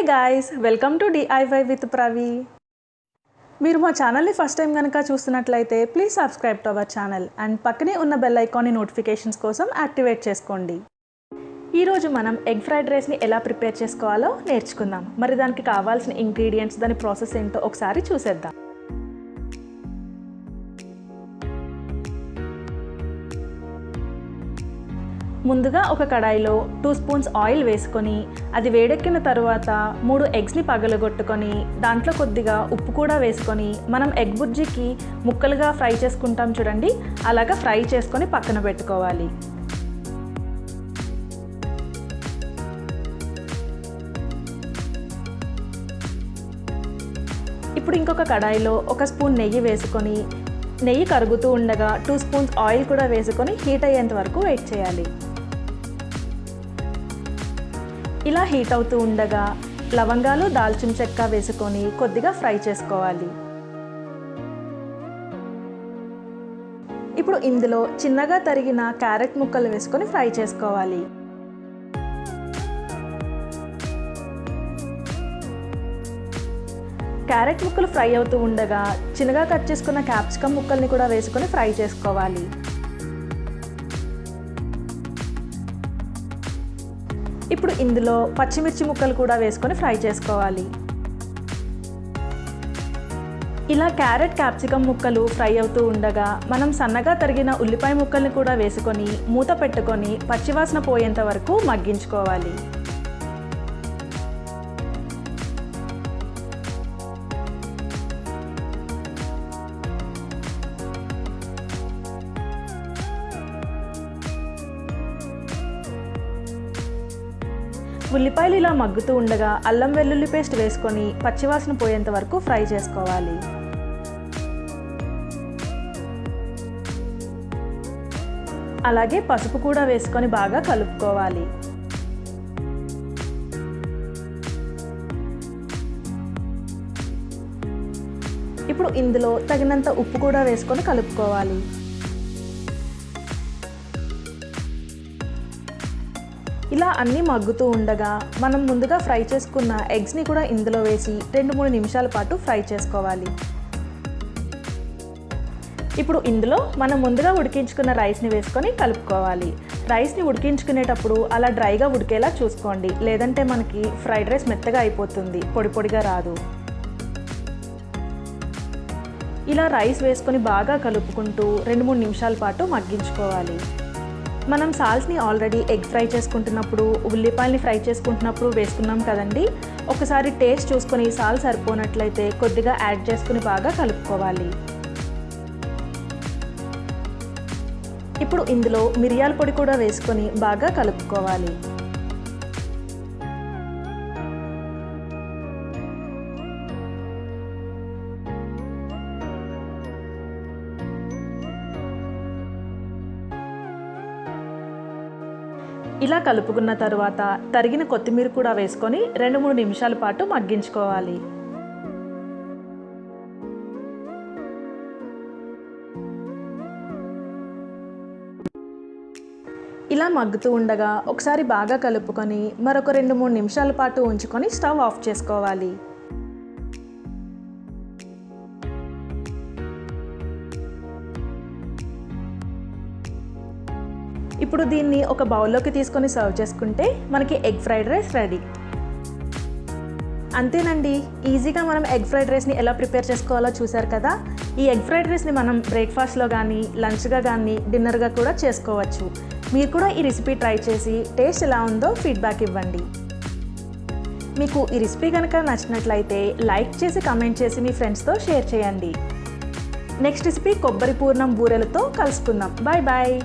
guys, welcome to DIY with Pravi. మీరు మా ఛానల్ని ఫస్ట్ టైం కనుక చూస్తున్నట్లయితే please subscribe to our channel and పక్కనే ఉన్న బెల్ ఐకాన్ని నోటిఫికేషన్స్ కోసం యాక్టివేట్ చేసుకోండి. ఈరోజు మనం ఎగ్ ఫ్రైడ్ రైస్ని ఎలా ప్రిపేర్ చేసుకోవాలో నేర్చుకుందాం. మరి దానికి కావాల్సిన ఇంగ్రీడియంట్స్, దాని ప్రాసెస్ ఏంటో ఒకసారి చూసేద్దాం. ముందుగా ఒక కడాయిలో 2 స్పూన్స్ ఆయిల్ వేసుకొని అది వేడెక్కిన తర్వాత 3 ఎగ్స్ని పగలగొట్టుకొని దాంట్లో కొద్దిగా ఉప్పు కూడా వేసుకొని మనం ఎగ్ బుర్జీకి ముక్కలుగా ఫ్రై చేసుకుంటాం చూడండి, అలాగా ఫ్రై చేసుకొని పక్కన పెట్టుకోవాలి. ఇప్పుడు ఇంకొక కడాయిలో 1 స్పూన్ నెయ్యి వేసుకొని నెయ్యి కరుగుతూ ఉండగా 2 స్పూన్స్ ఆయిల్ కూడా వేసుకొని హీట్ అయ్యేంత వరకు వెయిట్ చేయాలి. ఇలా హీట్ అవుతూ ఉండగా లవంగాలు, దాల్చిన చెక్క వేసుకొని కొద్దిగా ఫ్రై చేసుకోవాలి. ఇప్పుడు ఇందులో చిన్నగా తరిగిన క్యారెట్ ముక్కలు వేసుకొని ఫ్రై చేసుకోవాలి. క్యారెట్ ముక్కలు ఫ్రై అవుతూ ఉండగా చిన్నగా కట్ చేసుకున్న క్యాప్సికమ్ ముక్కల్ని కూడా వేసుకొని ఫ్రై చేసుకోవాలి. ఇప్పుడు ఇందులో పచ్చిమిర్చి ముక్కలు కూడా వేసుకొని ఫ్రై చేసుకోవాలి. ఇలా క్యారెట్, క్యాప్సికమ్ ముక్కలు ఫ్రై అవుతూ ఉండగా మనం సన్నగా తరిగిన ఉల్లిపాయ ముక్కల్ని కూడా వేసుకొని మూత పెట్టుకొని పచ్చివాసన పోయేంత వరకు మగ్గించుకోవాలి. ఉల్లిపాయలు ఇలా మగ్గుతూ ఉండగా అల్లం వెల్లుల్లి పేస్ట్ వేసుకొని పచ్చివాసన పోయేంత వరకు ఫ్రై చేసుకోవాలి. అలాగే పసుపు కూడా వేసుకొని బాగా కలుపుకోవాలి. ఇప్పుడు ఇందులో తగినంత ఉప్పు కూడా వేసుకొని కలుపుకోవాలి. ఇలా అన్నీ మగ్గుతూ ఉండగా మనం ముందుగా ఫ్రై చేసుకున్న ఎగ్స్ని కూడా ఇందులో వేసి 2-3 నిమిషాల పాటు ఫ్రై చేసుకోవాలి. ఇప్పుడు ఇందులో మనం ముందుగా ఉడికించుకున్న రైస్ని వేసుకొని కలుపుకోవాలి. రైస్ని ఉడికించుకునేటప్పుడు అలా డ్రైగా ఉడికేలా చూసుకోండి, లేదంటే మనకి ఫ్రైడ్ రైస్ మెత్తగా అయిపోతుంది, పొడి పొడిగా రాదు. ఇలా రైస్ వేసుకొని బాగా కలుపుకుంటూ 2-3 నిమిషాల పాటు మగ్గించుకోవాలి. మనం సాల్ట్ని ఆల్రెడీ ఎగ్ ఫ్రై చేసుకుంటున్నప్పుడు, ఉల్లిపాయల్ని ఫ్రై చేసుకుంటున్నప్పుడు వేసుకున్నాం కదండి. ఒకసారి టేస్ట్ చూసుకొని సాల్ట్ సరిపోనట్లయితే కొద్దిగా యాడ్ చేసుకుని బాగా కలుపుకోవాలి. ఇప్పుడు ఇందులో మిరియాల పొడి కూడా వేసుకొని బాగా కలుపుకోవాలి. ఇలా కలుపుకున్న తర్వాత తరిగిన కొత్తిమీర కూడా వేసుకొని 2-3 నిమిషాల పాటు మగ్గించుకోవాలి. ఇలా మగ్గుతూ ఉండగా ఒకసారి బాగా కలుపుకొని మరొక 2-3 నిమిషాల పాటు ఉంచుకొని స్టవ్ ఆఫ్ చేసుకోవాలి. ఇప్పుడు దీన్ని ఒక బౌల్లోకి తీసుకొని సర్వ్ చేసుకుంటే మనకి ఎగ్ ఫ్రైడ్ రైస్ రెడీ. అంతేనండి, ఈజీగా మనం ఎగ్ ఫ్రైడ్ రైస్ని ఎలా ప్రిపేర్ చేసుకోవాలో చూసారు కదా. ఈ ఎగ్ ఫ్రైడ్ రైస్ని మనం బ్రేక్ఫాస్ట్లో కానీ, లంచ్గా కానీ, డిన్నర్గా కూడా చేసుకోవచ్చు. మీరు కూడా ఈ రెసిపీ ట్రై చేసి టేస్ట్ ఎలా ఉందో ఫీడ్బ్యాక్ ఇవ్వండి. మీకు ఈ రెసిపీ కనుక నచ్చినట్లయితే లైక్ చేసి, కామెంట్ చేసి మీ ఫ్రెండ్స్తో షేర్ చేయండి. నెక్స్ట్ రెసిపీ కొబ్బరి పూర్ణం బూరెలతో కలుసుకుందాం. Bye bye.